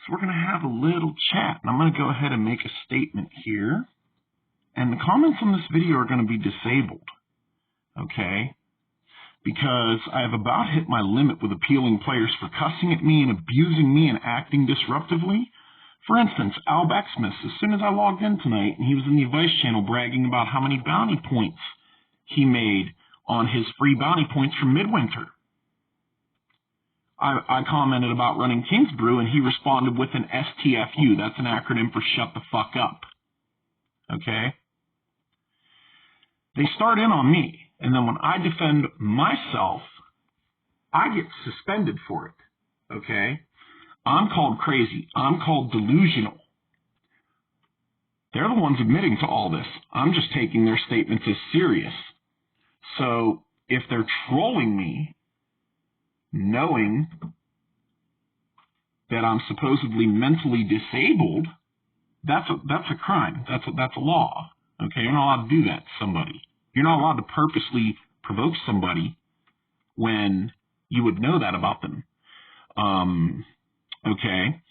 So we're going to have a little chat, and I'm going to go ahead and make a statement here. And the comments on this video are going to be disabled, okay? Because I have about hit my limit with appealing players for cussing at me and abusing me and acting disruptively. For instance, Al Becksmith, as soon as I logged in tonight, and he was in the advice channel bragging about how many bounty points he made on his free bounty points from Midwinter. I commented about running Kingsbrew, and he responded with an STFU. That's an acronym for shut the fuck up. Okay? They start in on me, and then when I defend myself, I get suspended for it. Okay? I'm called crazy. I'm called delusional. They're the ones admitting to all this. I'm just taking their statements as serious. So if they're trolling me, knowing that I'm supposedly mentally disabled, that's a crime. That's a law. Okay, you're not allowed to do that to somebody. You're not allowed to purposely provoke somebody when you would know that about them. Okay,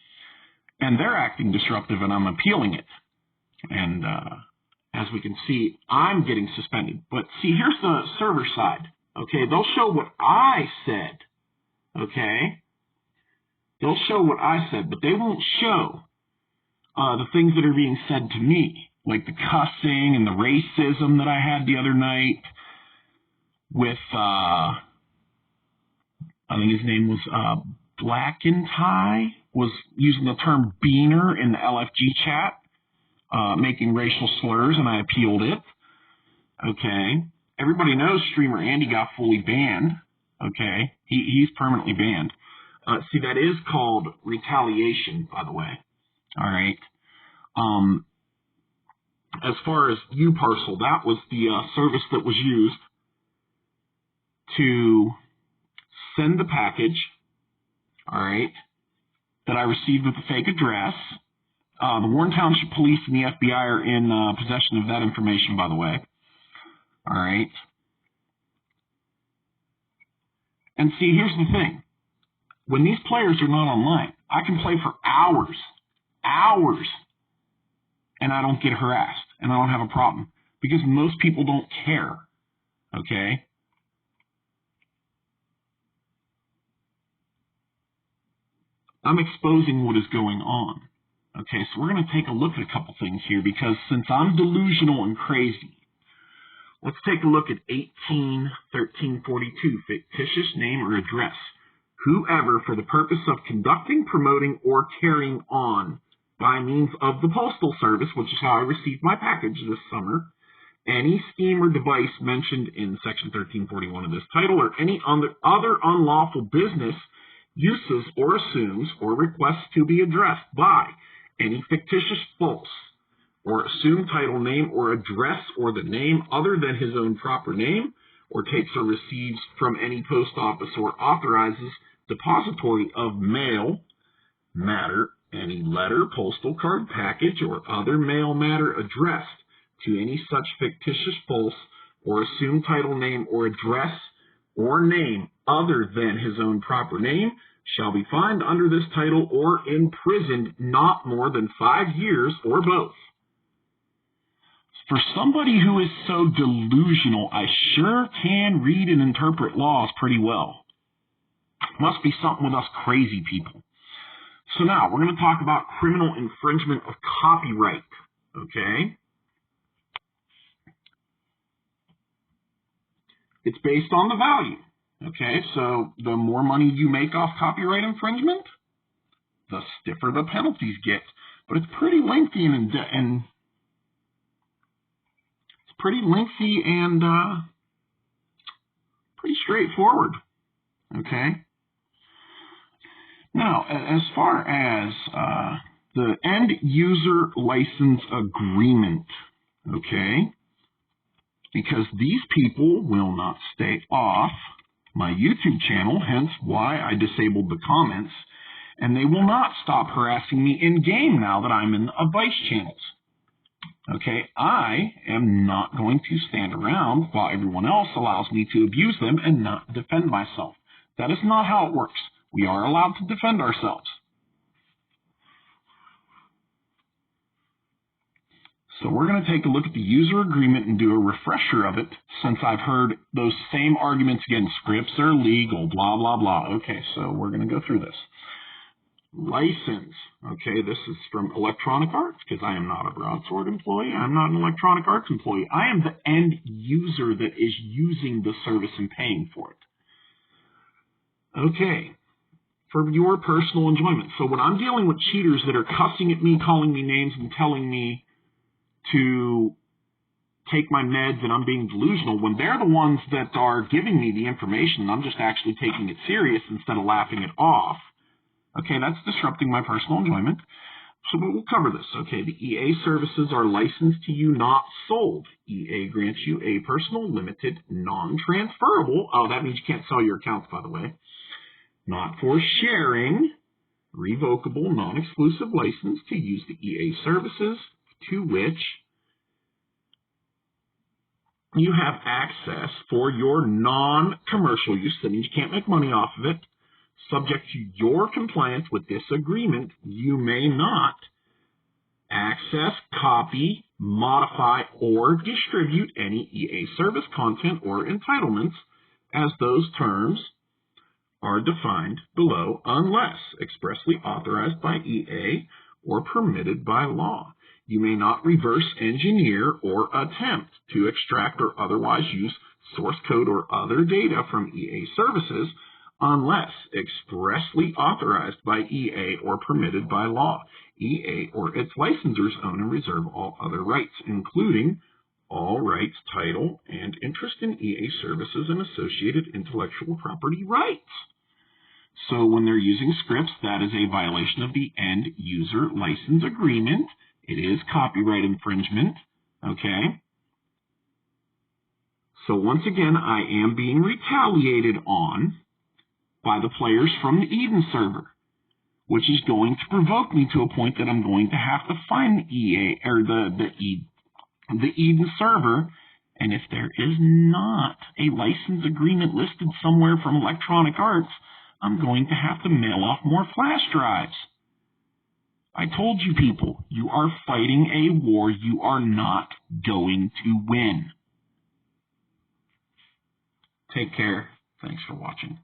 and they're acting disruptive, and I'm appealing it. And as we can see, I'm getting suspended. But see, here's the server side. Okay, they'll show what I said. Okay? They'll show what I said, but they won't show the things that are being said to me, like the cussing and the racism that I had the other night with, I think his name was Black and Tie, was using the term beaner in the LFG chat, making racial slurs, and I appealed it. Okay? Everybody knows streamer Andy got fully banned. Okay, he's permanently banned. See, that is called Retaliation, by the way. All right. As far as uParcel, that was the service that was used to send the package, all right, that I received with a fake address. The Warren Township Police and the FBI are in possession of that information, by the way. All right. And see, here's the thing. When these players are not online, I can play for hours, and I don't get harassed, and I don't have a problem, because most people don't care, okay? I'm exposing what is going on, okay? So we're going to take a look at a couple things here, because since I'm delusional and crazy, let's take a look at 18.13.42, fictitious name or address. Whoever, for the purpose of conducting, promoting, or carrying on by means of the Postal Service, which is how I received my package this summer, any scheme or device mentioned in Section 1341 of this title, or any other unlawful business, uses, or assumes, or requests to be addressed by any fictitious, false, or assumed title, name, or address, or the name other than his own proper name, or takes or receives from any post office or authorizes depository of mail matter, any letter, postal card, package, or other mail matter addressed to any such fictitious, false, or assumed title, name, or address, or name other than his own proper name, shall be fined under this title or imprisoned not more than 5 years, or both. For somebody who is so delusional, I sure can read and interpret laws pretty well. Must be something with us crazy people. So now, we're going to talk about criminal infringement of copyright, okay? It's based on the value, okay? So the more money you make off copyright infringement, the stiffer the penalties get. But it's pretty lengthy and pretty straightforward, okay? Now, as far as the end user license agreement, okay, because these people will not stay off my YouTube channel, hence why I disabled the comments, and they will not stop harassing me in-game now that I'm in the advice channels. Okay, I am not going to stand around while everyone else allows me to abuse them and not defend myself. That is not how it works. We are allowed to defend ourselves. So we're going to take a look at the user agreement and do a refresher of it, since I've heard those same arguments again. Scripts are legal, blah, blah, blah. Okay, so we're going to go through this. License. Okay, this is from Electronic Arts, because I am not a Broadsword employee. I'm not an Electronic Arts employee. I am the end user that is using the service and paying for it. Okay, for your personal enjoyment. So when I'm dealing with cheaters that are cussing at me, calling me names, and telling me to take my meds and I'm being delusional, when they're the ones that are giving me the information, I'm just actually taking it serious instead of laughing it off. Okay, that's disrupting my personal enjoyment. So we'll cover this. Okay, the EA services are licensed to you, not sold. EA grants you a personal, limited, non-transferable, oh, that means you can't sell your accounts, by the way, not for sharing, revocable, non-exclusive license to use the EA services, to which you have access for your non-commercial use. That means you can't make money off of it. Subject to your compliance with this agreement, you may not access, copy, modify, or distribute any EA service content or entitlements as those terms are defined below unless expressly authorized by EA or permitted by law. You may not reverse engineer or attempt to extract or otherwise use source code or other data from EA services unless expressly authorized by EA or permitted by law. EA or its licensors own and reserve all other rights, including all rights, title, and interest in EA services and associated intellectual property rights. So when they're using scripts, that is a violation of the end user license agreement. It is copyright infringement, okay? So once again, I am being retaliated on by the players from the Eden server, which is going to provoke me to a point that I'm going to have to find the EA or the Eden server. And if there is not a license agreement listed somewhere from Electronic Arts, I'm going to have to mail off more flash drives. I told you people, you are fighting a war you are not going to win. Take care. Thanks for watching.